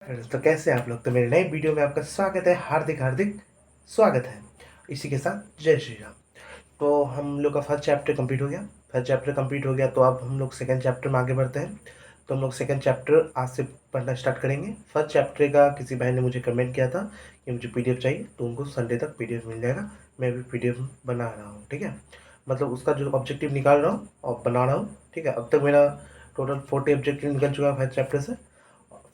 तो कैसे हैं आप लोग? तो मेरे नए वीडियो में आपका स्वागत है, हार्दिक हार्दिक स्वागत है। इसी के साथ जय श्री राम। तो हम लोग का फर्स्ट चैप्टर कंप्लीट हो गया। फर्स्ट चैप्टर कंप्लीट हो गया तो अब हम लोग सेकंड चैप्टर में आगे बढ़ते हैं। तो हम लोग सेकंड चैप्टर आज से पढ़ना स्टार्ट करेंगे। फर्स्ट चैप्टर का किसी भाई ने मुझे कमेंट किया था कि मुझे पीडीएफ चाहिए, तो उनको संडे तक पीडीएफ मिल जाएगा। मैं भी पीडीएफ बना रहा हूँ, ठीक है। मतलब उसका जो ऑब्जेक्टिव निकाल रहा हूँ और बना रहा हूँ, ठीक है। अब तक मेरा टोटल 40 ऑब्जेक्टिव निकल चुका है फर्स्ट चैप्टर से।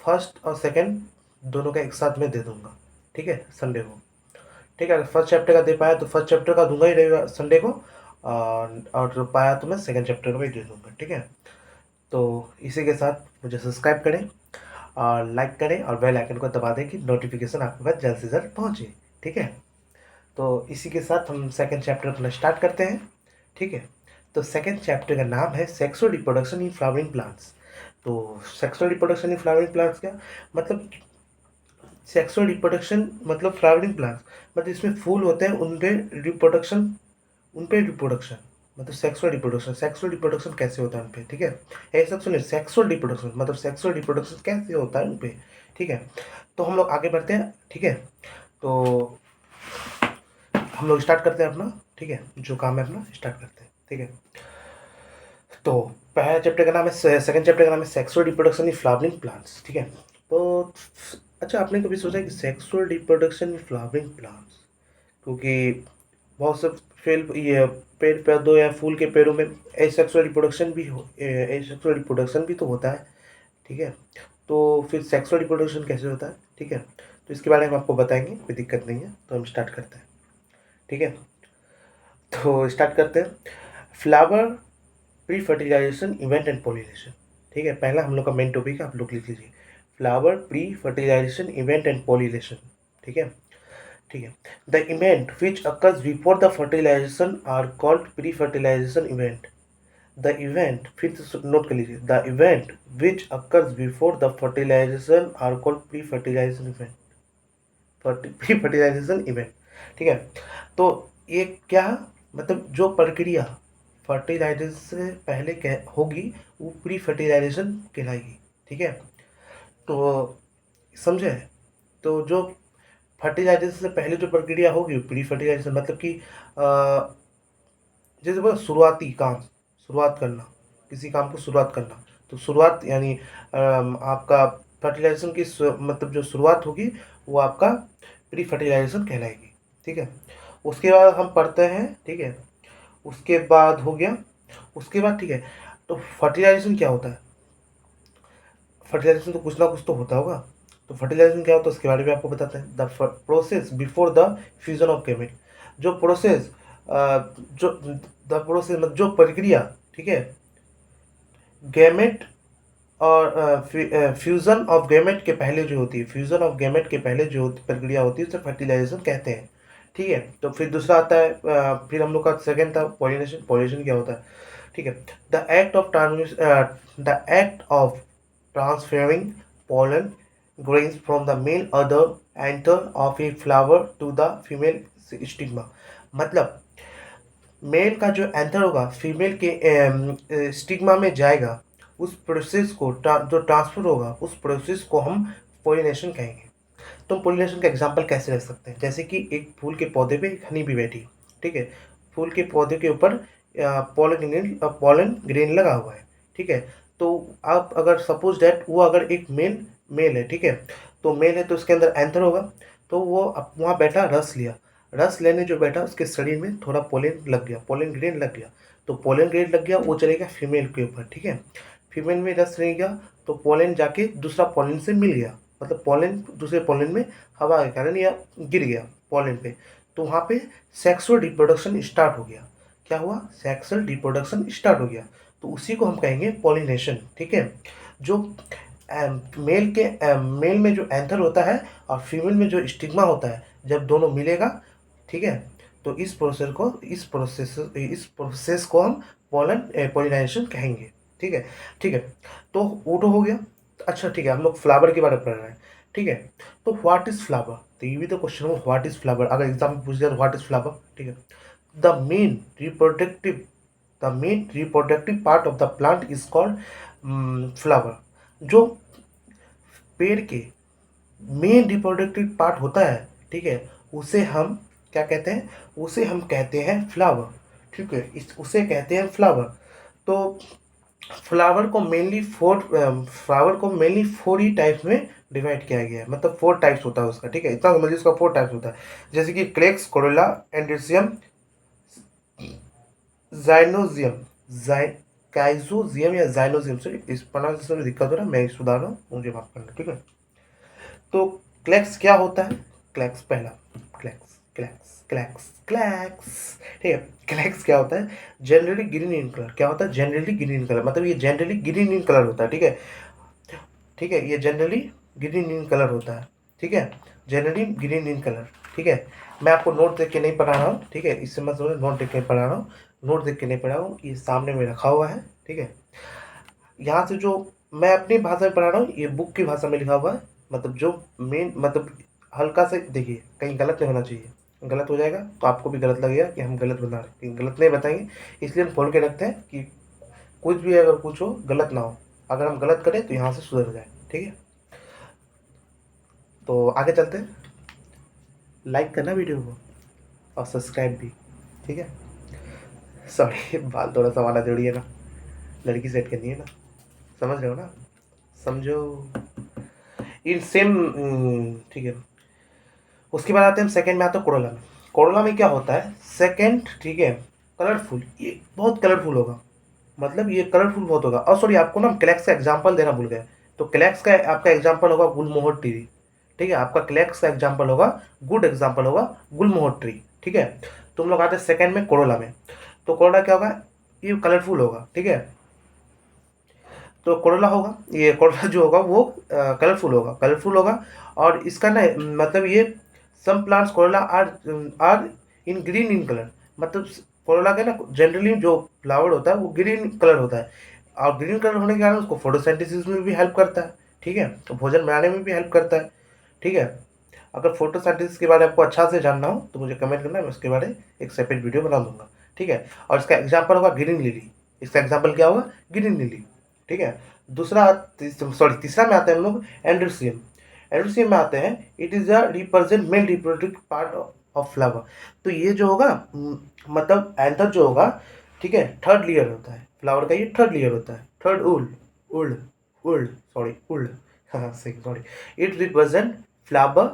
फर्स्ट और सेकंड दोनों का एक साथ में दे दूंगा, ठीक है, संडे को। ठीक है, अगर फर्स्ट चैप्टर का दे पाया तो फर्स्ट चैप्टर का दूंगा ही रहेगा संडे को, और पाया तो मैं सेकंड चैप्टर का भी दे दूंगा, ठीक है। तो इसी के साथ मुझे सब्सक्राइब करें और लाइक करें और बेल आइकन को दबा दें कि नोटिफिकेशन आपके पास जल्द से जल्द पहुंचे, ठीक है। तो इसी के साथ हम सेकंड चैप्टर अपना स्टार्ट करते हैं, ठीक है। तो सेकंड चैप्टर का नाम है sexual reproduction in flowering plants. तो sexual reproduction in flowering plants क्या मतलब? सेक्सुअल रिप्रोडक्शन मतलब फ्लावरिंग प्लांट्स, मतलब इसमें फूल होते हैं, उन पे रिप्रोडक्शन मतलब सेक्सुअल रिप्रोडक्शन कैसे होता है उन पे, ठीक है। ऐसा सुनिए, सेक्सुअल रिप्रोडक्शन मतलब सेक्सुअल रिप्रोडक्शन कैसे होता है उन पे, ठीक है। तो हम लोग आगे बढ़ते हैं, ठीक है। तो हम लोग स्टार्ट करते हैं अपना, ठीक है, जो काम है अपना स्टार्ट करते हैं, ठीक है। तो पहला चैप्टर का नाम है, सेकंड चैप्टर का नाम है sexual reproduction in flowering plants, ठीक है। तो अच्छा, आपने कभी सोचा है कि sexual reproduction in flowering plants, क्योंकि बहुत से फेल ये पेड़ पौधों या फूल के पेड़ों में एसेक्सुअल रिप्रोडक्शन भी हो, एसेक्सुअल रिप्रोडक्शन भी तो होता है, ठीक है। तो फिर सेक्सुअल रिप्रोडक्शन कैसे होता है, ठीक है। तो इसके बारे में हम आपको बताएंगे, कोई दिक्कत नहीं है। तो हम स्टार्ट करते हैं, ठीक है। तो स्टार्ट करते हैं। Flower pre fertilization event and pollination, ठीक है। पहला हम लोग का मेन टॉपिक है, आप लोग लिख लीजिए, flower pre fertilization event and pollination, ठीक है। ठीक है। The event which occurs before the fertilization are called pre fertilization event. The event, फिर से नोट कर लीजिए, the event which occurs before the fertilization are called pre fertilization event, pre fertilization event, ठीक है। तो ये क्या मतलब, जो प्रक्रिया फर्टिलाइजेशन से पहले होगी वो प्री फर्टिलाइजेशन कहलाएगी, ठीक है। तो समझे? तो जो फर्टिलाइजेशन से पहले जो प्रक्रिया होगी प्री फर्टिलाइजेशन मतलब कि जैसे बोला शुरुआती काम, शुरुआत करना, किसी काम को शुरुआत करना। तो शुरुआत यानी आपका फर्टिलाइजेशन की मतलब जो शुरुआत होगी वो आपका प्री फर्टिलाइजेशन कहलाएगी, ठीक है। उसके बाद हम पढ़ते हैं, ठीक है। उसके बाद हो गया, उसके बाद ठीक है। तो फर्टिलाइजेशन क्या होता है? फर्टिलाइजेशन तो कुछ ना कुछ तो होता होगा। तो फर्टिलाइजेशन क्या होता है उसके बारे में आपको बताते हैं। The process before the fusion of gamete, जो प्रोसेस जो द प्रोसेस मतलब जो प्रक्रिया, ठीक है, गैमेट और फ्यूजन ऑफ गैमेट के पहले जो होती है, फ्यूजन ऑफ गैमेट के पहले जो प्रक्रिया होती है उसे फर्टिलाइजेशन कहते हैं, ठीक है। तो फिर दूसरा आता है, फिर हम लोग का सेकंड था पॉलिनेशन। पॉलिनेशन क्या होता है, ठीक है। The act of the act of transferring pollen grains from the male other anther of a flower to the female stigma। मतलब मेल का जो एंथर होगा फीमेल के स्टिग्मा में जाएगा, उस प्रोसेस को जो ट्रांसफर होगा उस प्रोसेस को हम पोलिनेशन कहेंगे। तो हम पोलिनेशन का एग्जांपल कैसे रख सकते हैं? जैसे कि एक फूल के पौधे पे एक हनी भी बैठी, ठीक है। फूल के पौधे के ऊपर पॉलन ग्रेन लगा हुआ है, ठीक है। तो आप अगर सपोज डैट वो अगर एक मेल मेल है, ठीक है, तो मेल है तो उसके अंदर एंथर होगा। तो वो वहाँ बैठा, रस लिया, रस लेने जो बैठा उसके शरीर में थोड़ा पोलन लग गया, पोलन ग्रेन लग गया। तो पोलन ग्रेन लग गया, वो चलेगा फीमेल के ऊपर, ठीक है। फीमेल में रस रह गया तो पोलन जाके दूसरा पोलन से मिल गया, मतलब पोलन दूसरे पोलन में हवा के कारण या गिर गया पोलन पे। तो वहाँ पे सेक्सुअल रिप्रोडक्शन स्टार्ट हो गया। क्या हुआ? सेक्सुअल रिप्रोडक्शन स्टार्ट हो गया। तो उसी को हम कहेंगे पॉलिनेशन, ठीक है। जो मेल में जो एंथर होता है और फीमेल में जो स्टिग्मा होता है, जब दोनों मिलेगा, ठीक है, तो इस प्रोसेस को हम पॉलिनाइजेशन कहेंगे, ठीक है। ठीक है, तो वो तो हो गया। अच्छा ठीक है, हम लोग फ्लावर के बारे में पढ़ रहे हैं, ठीक है। तो व्हाट इज फ्लावर? तो ये भी तो क्वेश्चन हो, व्हाट इज फ्लावर, अगर एग्जाम में पूछ दिया तो व्हाट इज फ्लावर, ठीक है। The main reproductive the main reproductive part of the plant is called flower. जो पेड़ के मेन रिप्रोडक्टिव पार्ट होता है, ठीक है, उसे हम क्या कहते हैं, उसे हम कहते हैं फ्लावर, ठीक है, इस उसे कहते हैं फ्लावर। तो फ्लावर को मेनली फोर ही टाइप्स में डिवाइड किया गया है, मतलब फोर टाइप्स होता है उसका, ठीक है, इतना समझिए उसका फोर टाइप्स होता है, जैसे कि क्लेक्स, कोरोला, एंड्रोसियम, जाइनोजियम, जाइ काइजोजियम या जाइनोजियम, सॉरी इस प्रोनाउंसिएशन में दिक्कत हो रहा है, मैं सुधार रहा हूँ, मुझे माफ करना, ठीक है। तो क्लैक्स क्या होता है, क्लैक्स पहला, क्लैक्स क्लैक्स क्लैक्स क्लैक्स, ठीक है, क्लैक्स क्या होता है, जनरली ग्रीन इन कलर, क्या होता है, जनरली ग्रीन इन कलर, मतलब ये जनरली ग्रीन इन कलर होता है, ठीक है, ठीक है, ये जनरली ग्रीन इन कलर होता है, ठीक है, जनरली ग्रीन इन कलर, ठीक है। मैं आपको नोट देख के नहीं पढ़ा रहा हूँ, ठीक है, इससे मत समझो नोट देख के पढ़ा रहा हूँ, नोट देख के नहीं पढ़ा हूँ, ये सामने में रखा हुआ है, ठीक है। यहाँ से जो मैं अपनी भाषा में पढ़ा रहा हूँ, ये बुक की भाषा में लिखा हुआ है, मतलब जो मेन, मतलब हल्का से देखिए, कहीं गलत नहीं होना चाहिए, गलत हो जाएगा तो आपको भी गलत लगेगा कि हम गलत बता रहे हैं, गलत नहीं बताएंगे, इसलिए हम खोल के रखते हैं कि कुछ भी अगर कुछ हो गलत ना हो, अगर हम गलत करें तो यहाँ से सुधर जाए, ठीक है। तो आगे चलते हैं, लाइक करना वीडियो को और सब्सक्राइब भी, ठीक है। सॉरी बाल थोड़ा सा वाला जोड़िए ना, लड़की सेट करनी है ना, समझ रहे हो ना, समझो इन सेम, ठीक है। उसके बाद आते हैं हम सेकंड में, आते हैं कोरोला में। कोरोला में क्या होता है, सेकंड, ठीक है, कलरफुल, ये बहुत कलरफुल होगा, मतलब ये कलरफुल बहुत होगा। और सॉरी आपको ना क्लैक्स का एग्जांपल देना भूल गए, तो क्लैक्स का आपका एग्जांपल होगा गुलमोहर ट्री, ठीक है, आपका क्लैक्स का एग्जांपल होगा, गुड एग्जांपल होगा गुलमोहर ट्री, ठीक है। तुम लोग आते हैं सेकंड में कोरोला में, तो कोरोला क्या होगा, ये कलरफुल होगा, ठीक है। तो कोरोला होगा, ये कोरोला जो होगा वो कलरफुल होगा, कलरफुल होगा। और इसका ना मतलब ये some plants corolla are are in green in colour, मतलब कोरोला का ना जनरली जो फ्लावर होता है वो ग्रीन कलर होता है, और ग्रीन कलर होने के कारण उसको फोटोसिंथेसिस में भी हेल्प करता है, ठीक है, तो भोजन बनाने में भी हेल्प करता है, ठीक है। अगर फोटोसिंथेसिस के बारे में आपको अच्छा से जानना हो तो मुझे कमेंट करना, मैं उसके बारे में एक सेपरेट वीडियो बना दूंगा, ठीक है। और इसका एग्जाम्पल होगा ग्रीन लिली, इसका एग्जाम्पल क्या होगा, ग्रीन लिली, ठीक है। दूसरा, सॉरी तीसरा में आते हैं हम लोग एंड्रोसियम, एंड्रोसियम में आते हैं, it is a represent male reproductive part of flower. तो ये जो होगा मतलब एंथर जो होगा, ठीक है, थर्ड लेयर होता है फ्लावर का, ये थर्ड लेयर होता है, थर्ड उल्ड उल्ड उल्ड सॉरी उल्ड, हाँ सही sorry, it represent flower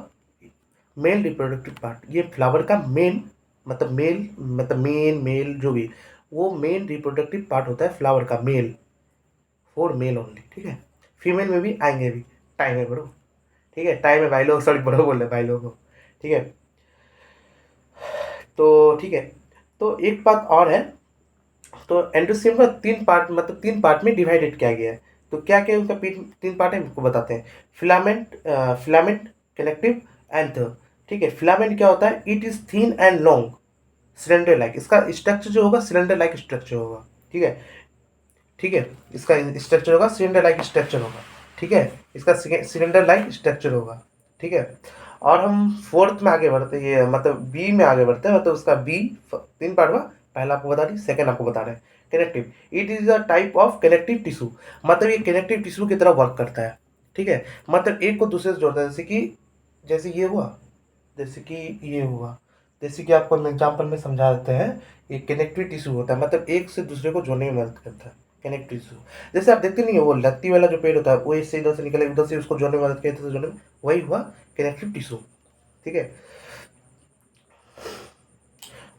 male reproductive part, ये फ्लावर का मेन, मतलब मेल, मतलब मेन मेल जो भी, वो मेन रिप्रोडक्टिव पार्ट होता है फ्लावर का, मेल, फॉर मेल ओनली, ठीक है। फीमेल में भी आएंगे अभी, टाइम है ब्रो, ठीक है, टाइम है भाई लोग, सॉरी ब्रो बोल रहे भाई लोग को, ठीक है। तो ठीक है, तो एक बात और है, तो एंडोसियम का तीन पार्ट, मतलब तीन पार्ट में डिवाइडेड किया गया है। तो क्या क्या उसका तीन पार्ट है आपको बताते हैं। फिलामेंट, फिलामेंट, कनेक्टिव, एंथर, ठीक है। फिलामेंट क्या होता है, it is thin and long, cylinder like, इसका स्ट्रक्चर जो होगा सिलेंडर लाइक स्ट्रक्चर होगा, ठीक है, ठीक है, इसका स्ट्रक्चर होगा सिलेंडर लाइक स्ट्रक्चर होगा, ठीक है, इसका सिलेंडर लाइक स्ट्रक्चर होगा, ठीक है। और हम फोर्थ में आगे बढ़ते हैं, ये मतलब बी में आगे बढ़ते हैं, मतलब उसका बी तीन पार्ट हुआ, पहला आपको बता दी, सेकंड आपको बता रहे हैं connective, it is a type of connective tissue, मतलब ये कनेक्टिव टिश्यू की तरह वर्क करता है, ठीक है, मतलब एक को दूसरे से जोड़ता है, जैसे कि जैसे ये हुआ, जैसे कि ये हुआ, जैसे कि आपको हम एग्जाम्पल में समझा देते हैं, ये कनेक्टिव टिश्यू होता है, मतलब एक से दूसरे को जोड़ने में मदद करता है कनेक्टिव टिश्यू। जैसे आप देखते नहीं है वो लत्ती वाला जो पेड़ होता है, वो इससे इधर से निकले, उधर से उसको जोड़ने में मदद करता है, जोड़ने में, वही हुआ कनेक्टिव टिश्यू, ठीक है।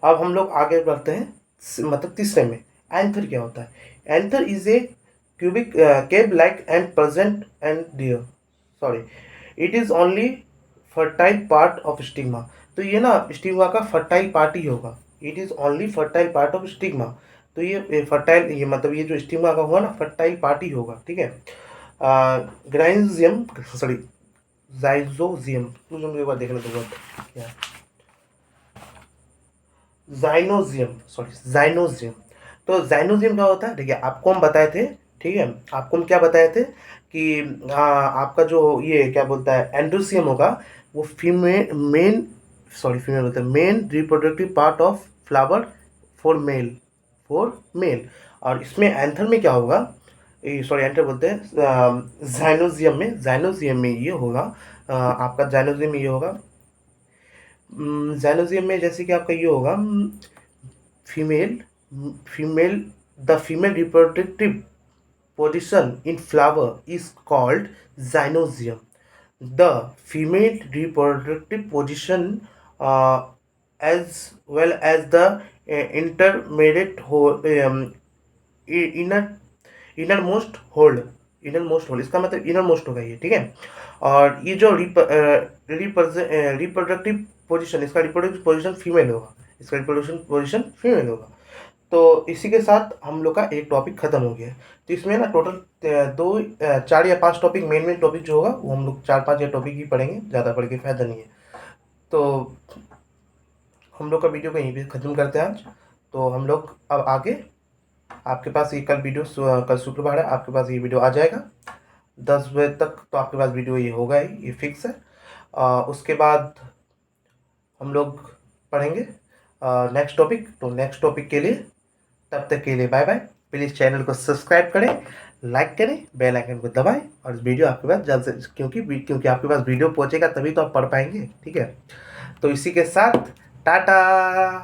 अब हम लोग आगे बढ़ते हैं, मतलब तीसरे में, एंथर क्या होता है। Anther is a cubic cab like and present and dear, sorry, it is only fertile part of stigma. तो ये ना स्टिग्मा का फर्टाइल पार्ट ही होगा, it is only fertile part of stigma. तो ये फर्टाइल, ये मतलब ये जो स्टिग्मा का होगा ना फर्टाइल पार्ट ही होगा, ठीक है। ग्राइंजियम, सॉरी जाइजोजियम, मुझे एक बार देखने दो क्या, जाइनोजियम, सॉरी जाइनोजियम। तो जाइनोजियम क्या होता है, देखिए आपको हम बताए थे, ठीक है, आपको हम क्या बताए थे कि आपका जो ये क्या बोलता है एंड्रोसियम होगा, वो फीमेल मेन, सॉरी फीमेल बोलते हैं, main reproductive part of flower for male, for male. और इसमें एंथर में क्या होगा, सॉरी एंटर बोलते हैं, जाइनोजियम में ये होगा, आपका जाइनोजियम में ये होगा, जाइनोजियम में जैसे कि आपका ये होगा, female female the female reproductive position in flower is called gynoecium. The female reproductive position, as well as the intermediate inner innermost hole, इसका मतलब इनर मोस्ट होगा ये, ठीक है। और ये जो रिप्रोडक्टिव पोजीशन, इसका रिप्रोडक्टिव पोजीशन फीमेल होगा, इसका रिप्रोडक्शन पोजीशन फीमेल होगा। तो इसी के साथ हम लोग का एक टॉपिक खत्म हो गया। तो इसमें ना टोटल 4 या 5 टॉपिक, मेन टॉपिक जो होगा वो हम लोग 4-5 या टॉपिक ही पढ़ेंगे, ज़्यादा पढ़ के फायदा नहीं है। तो हम लोग का वीडियो को यहीं पे ख़त्म करते हैं आज। तो हम लोग अब आगे, आपके पास ये कल वीडियो, कल शुक्रवार है, आपके पास ये वीडियो आ जाएगा 10 बजे तक, तो आपके पास वीडियो ये होगा ही, ये फिक्स है। उसके बाद हम लोग पढ़ेंगे नेक्स्ट टॉपिक। तो नेक्स्ट टॉपिक के लिए, तब तक के लिए बाय बाय। प्लीज़ चैनल को सब्सक्राइब करें, लाइक करें, बेल आइकन को दबाएं, और इस वीडियो आपके पास जल्द से, क्योंकि आपके पास वीडियो पहुंचेगा तभी तो आप पढ़ पाएंगे, ठीक है। तो इसी के साथ टाटा।